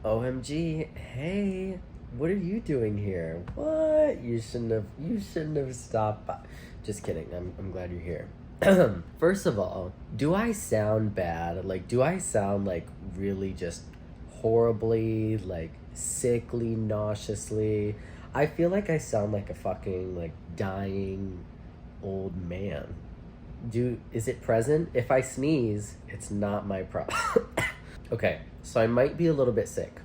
OMG, hey, what are you doing here? What? You shouldn't have stopped by. Just kidding. I'm glad you're here. First of all, do I sound bad? Like, do I sound like really just horribly, like sickly, nauseously? I feel like I sound like a fucking like dying old man. Is it present? If I sneeze, it's not my problem. Okay, so I might be a little bit sick.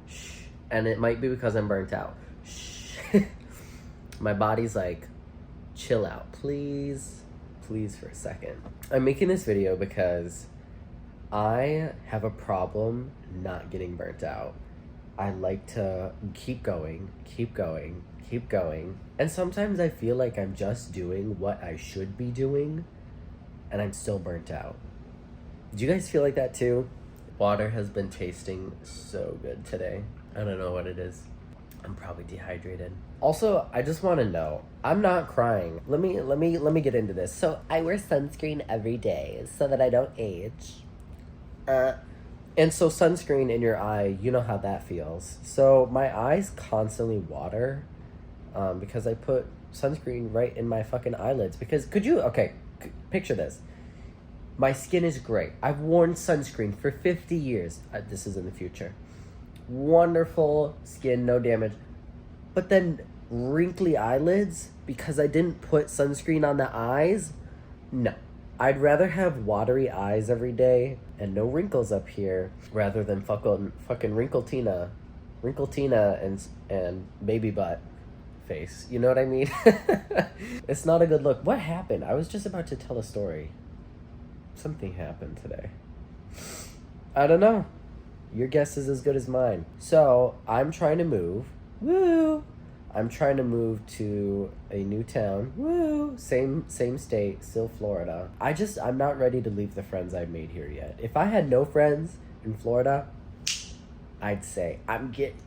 Shh. And it might be because I'm burnt out. Shh. My body's like, chill out, please. Please for a second. I'm making this video because I have a problem not getting burnt out. I like to keep going, keep going, keep going. And sometimes I feel like I'm just doing what I should be doing and I'm still burnt out. Do you guys feel like that too? Water has been tasting so good today. I don't know what it is. I'm probably dehydrated. Also, I just want to know, I'm not crying. Let me get into this. So, I wear sunscreen every day so that I don't age. And so sunscreen in your eye, you know how that feels. So my eyes constantly water because I put sunscreen right in my fucking eyelids. Because picture this. My skin is great. I've worn sunscreen for 50 years. This is in the future. Wonderful skin, no damage. But then wrinkly eyelids because I didn't put sunscreen on the eyes? No. I'd rather have watery eyes every day and no wrinkles up here rather than fucking wrinkle Tina and baby butt face. You know what I mean? It's not a good look. What happened? I was just about to tell a story. Something happened today. I don't know. Your guess is as good as mine. So, I'm trying to move. Woo! I'm trying to move to a new town. Woo! Same state, still Florida. I'm not ready to leave the friends I've made here yet. If I had no friends in Florida, I'd say,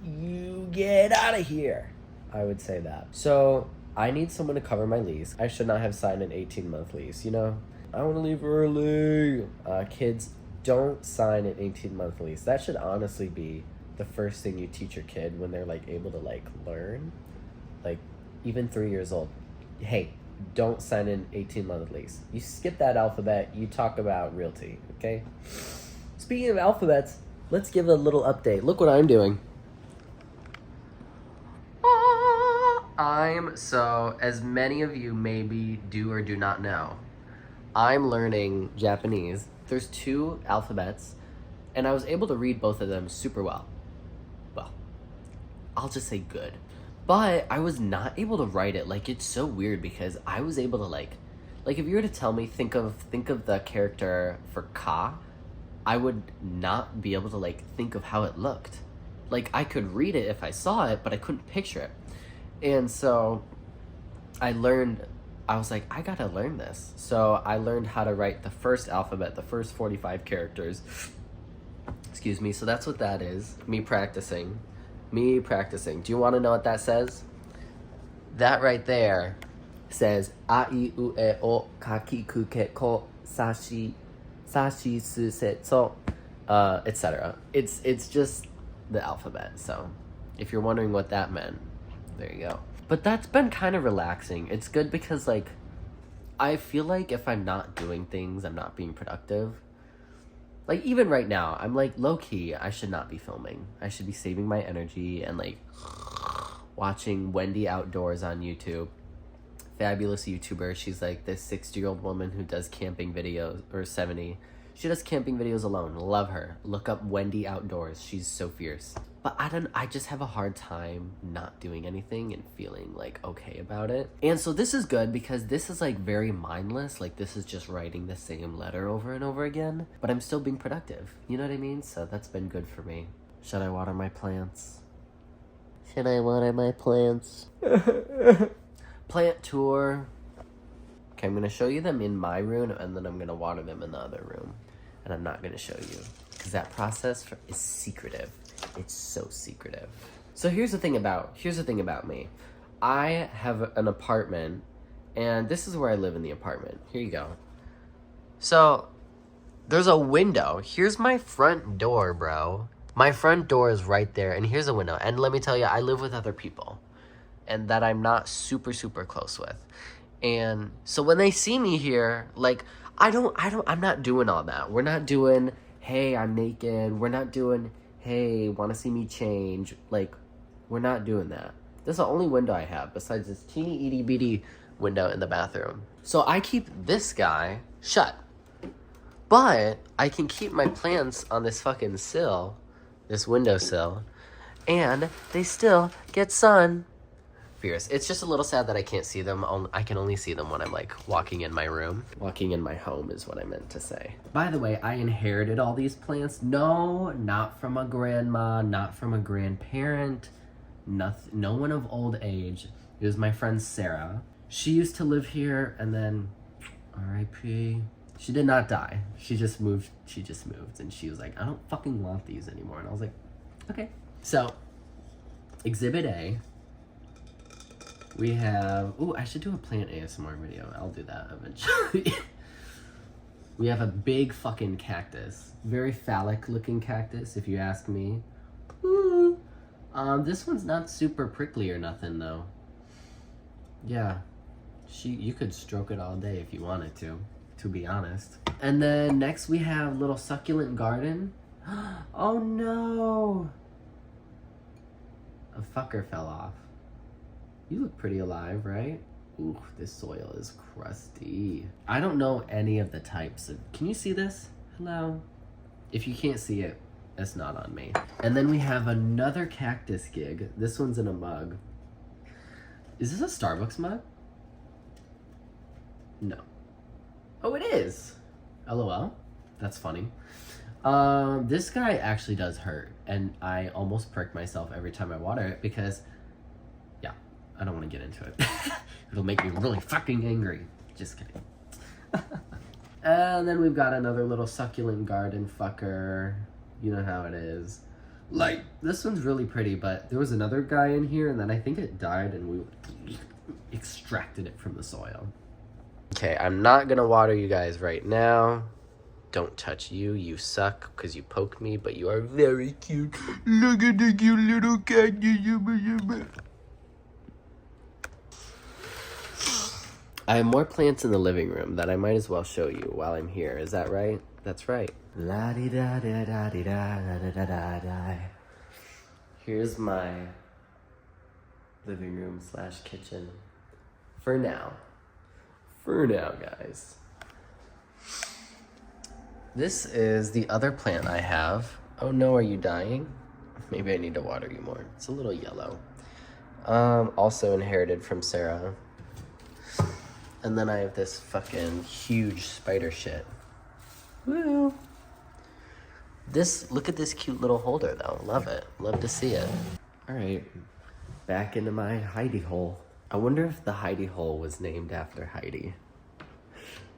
you get out of here. I would say that. So, I need someone to cover my lease. I should not have signed an 18-month lease, you know? I want to leave early. Kids, don't sign an 18-month lease. That should honestly be the first thing you teach your kid when they're like able to like learn. Like even 3 years old. Hey, don't sign an 18-month lease. You skip that alphabet, you talk about realty, okay? Speaking of alphabets, let's give a little update. Look what I'm doing. As many of you maybe do or do not know, I'm learning Japanese. There's 2 alphabets, and I was able to read both of them super well. Well, I'll just say good. But I was not able to write it. Like, it's so weird because I was able to like if you were to tell me, think of the character for ka, I would not be able to like think of how it looked. Like, I could read it if I saw it, but I couldn't picture it. And so I was like, I gotta learn this. So I learned how to write the first alphabet, the first 45 characters. Excuse me. So that's what that is. Me practicing. Do you want to know what that says? That right there says a I U E O kaki kuke ko sashi su setsu, etc. It's just the alphabet. So if you're wondering what that meant, there you go. But that's been kind of relaxing. It's good because like I feel like if I'm not doing things, I'm not being productive. Like, even right now, I'm like, low-key, I should not be filming. I should be saving my energy and, like, watching Wendy Outdoors on YouTube. Fabulous YouTuber. She's, like, this 60-year-old woman who does camping videos, or 70. She does camping videos alone. Love her. Look up Wendy Outdoors. She's so fierce. But I just have a hard time not doing anything and feeling like okay about it. And so this is good because this is like very mindless. Like, this is just writing the same letter over and over again, but I'm still being productive. You know what I mean? So that's been good for me. Should I water my plants? Plant tour. Okay, I'm gonna show you them in my room and then I'm gonna water them in the other room. And I'm not gonna show you because that process is secretive. It's so secretive. So here's the thing about me. I have an apartment, and this is where I live in the apartment. Here you go. So there's a window. Here's my front door, bro. My front door is right there, and here's a window. And let me tell you, I live with other people, and that I'm not super, super close with. And so when they see me here, like, I'm not doing all that. We're not doing, hey, I'm naked. We're not doing, hey, want to see me change. Like, we're not doing that. This is the only window I have besides this teeny itty bitty window in the bathroom. So I keep this guy shut. But I can keep my plants on this fucking sill, this windowsill, and they still get sun. Fierce. It's just a little sad that I can't see them. I can only see them when I'm like walking in my room. Walking in my home is what I meant to say. By the way, I inherited all these plants. No, not from a grandma, not from a grandparent, nothing, no one of old age. It was my friend Sarah. She used to live here, and then R.I.P. She did not die. She just moved, and she was like, I don't fucking want these anymore. And I was like, okay. So, Exhibit A. We have, ooh, I should do a plant ASMR video. I'll do that eventually. We have a big fucking cactus. Very phallic looking cactus, if you ask me. Ooh. This one's not super prickly or nothing though. Yeah, you could stroke it all day if you wanted to be honest. And then next we have little succulent garden. Oh no! A fucker fell off. You look pretty alive, right? Ooh, this soil is crusty. I don't know any of the types of... Can you see this? Hello? If you can't see it, that's not on me. And then we have another cactus gig. This one's in a mug. Is this a Starbucks mug? No. Oh, it is! LOL. That's funny. This guy actually does hurt, and I almost prick myself every time I water it because... I don't want to get into it. It'll make me really fucking angry. Just kidding. And then we've got another little succulent garden fucker. You know how it is. Like, this one's really pretty, but there was another guy in here, and then I think it died, and we extracted it from the soil. Okay, I'm not gonna water you guys right now. Don't touch you. You suck because you poked me, but you are very cute. Look at the cute little cactus. I have more plants in the living room that I might as well show you while I'm here. Is that right? That's right. La-di-da-di-da-di-da-da-da-da-da. Here's my living room / kitchen. For now. For now, guys. This is the other plant I have. Oh no, are you dying? Maybe I need to water you more. It's a little yellow. Also inherited from Sarah. And then I have this fucking huge spider shit. Woo! Look at this cute little holder though. Love it. Love to see it. Alright, back into my hidey hole. I wonder if the hidey hole was named after Heidi.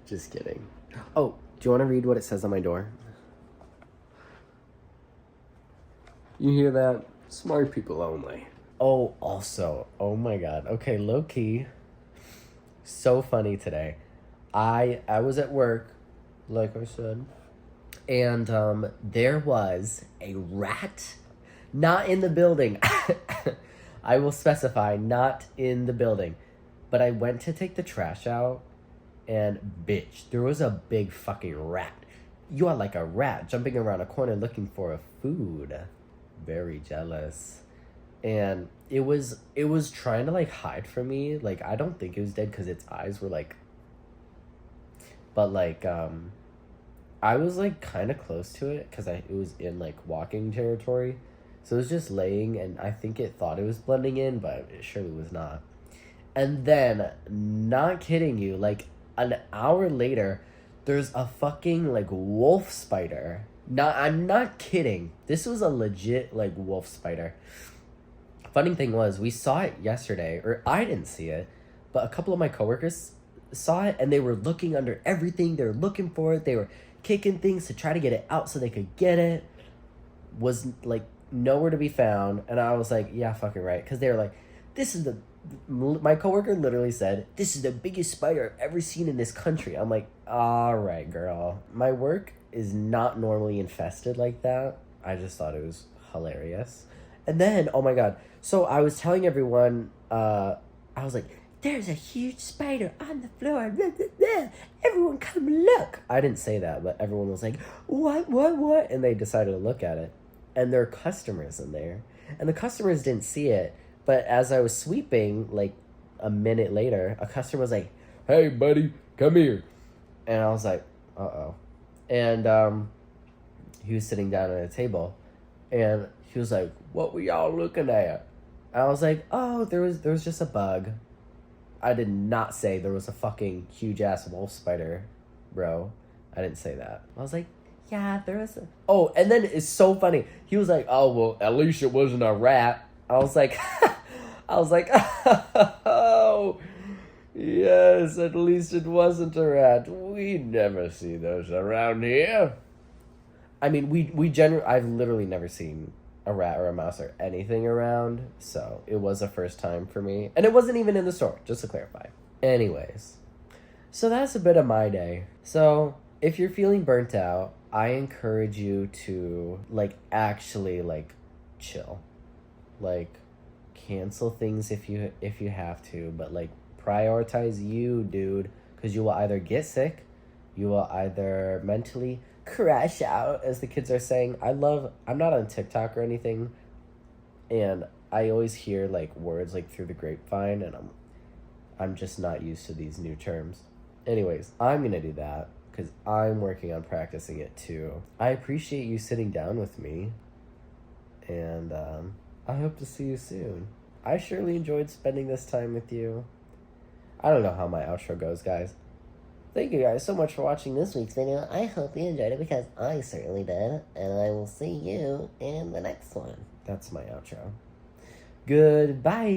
Just kidding. Oh, do you want to read what it says on my door? You hear that? Smart people only. Oh, also, oh my god. Okay, low key. So funny today. I was at work, like I said, and there was a rat, not in the building. I will specify, not in the building. But I went to take the trash out, and bitch, there was a big fucking rat. You are like a rat jumping around a corner looking for a food. Very jealous. And it was trying to like hide from me. Like, I don't think it was dead because its eyes were like, but like I was like kind of close to it because it was in like walking territory, so it was just laying, and I think it thought it was blending in, but it surely was not. And then, not kidding you, like an hour later, there's a fucking like wolf spider. I'm not kidding. This was a legit like wolf spider. Funny thing was, we saw it yesterday, or I didn't see it, but a couple of my coworkers saw it, and they were looking under everything. They were looking for it. They were kicking things to try to get it out so they could get it. Was like nowhere to be found, and I was like, yeah, fucking right, because they were like, my coworker literally said, this is the biggest spider I've ever seen in this country. I'm like, all right, girl. My work is not normally infested like that. I just thought it was hilarious. And then, oh my god. So I was telling everyone, I was like, there's a huge spider on the floor. Blah, blah, blah. Everyone come look. I didn't say that, but everyone was like, what? And they decided to look at it. And there are customers in there. And the customers didn't see it. But as I was sweeping, like a minute later, a customer was like, hey, buddy, come here. And I was like, uh-oh. And he was sitting down at a table. And he was like, what were y'all looking at? And I was like, oh, there was just a bug. I did not say there was a fucking huge-ass wolf spider, bro. I didn't say that. I was like, yeah, there was a... Oh, and then it's so funny. He was like, oh, well, at least it wasn't a rat. I was like, oh, yes, at least it wasn't a rat. We never see those around here. I mean, I've literally never seen a rat or a mouse or anything around, so it was a first time for me. And it wasn't even in the store, just to clarify. Anyways, so that's a bit of my day. So if you're feeling burnt out, I encourage you to, like, actually, like, chill. Like, cancel things if you have to, but, like, prioritize you, dude, because you will either get sick, you will either mentally crash out, as the kids are saying. I'm not on TikTok or anything, and I always hear, like, words, like, through the grapevine, and I'm just not used to these new terms. Anyways, I'm gonna do that, because I'm working on practicing it, too. I appreciate you sitting down with me, and, I hope to see you soon. I surely enjoyed spending this time with you. I don't know how my outro goes, guys. Thank you guys so much for watching this week's video. I hope you enjoyed it because I certainly did. And I will see you in the next one. That's my outro. Goodbye.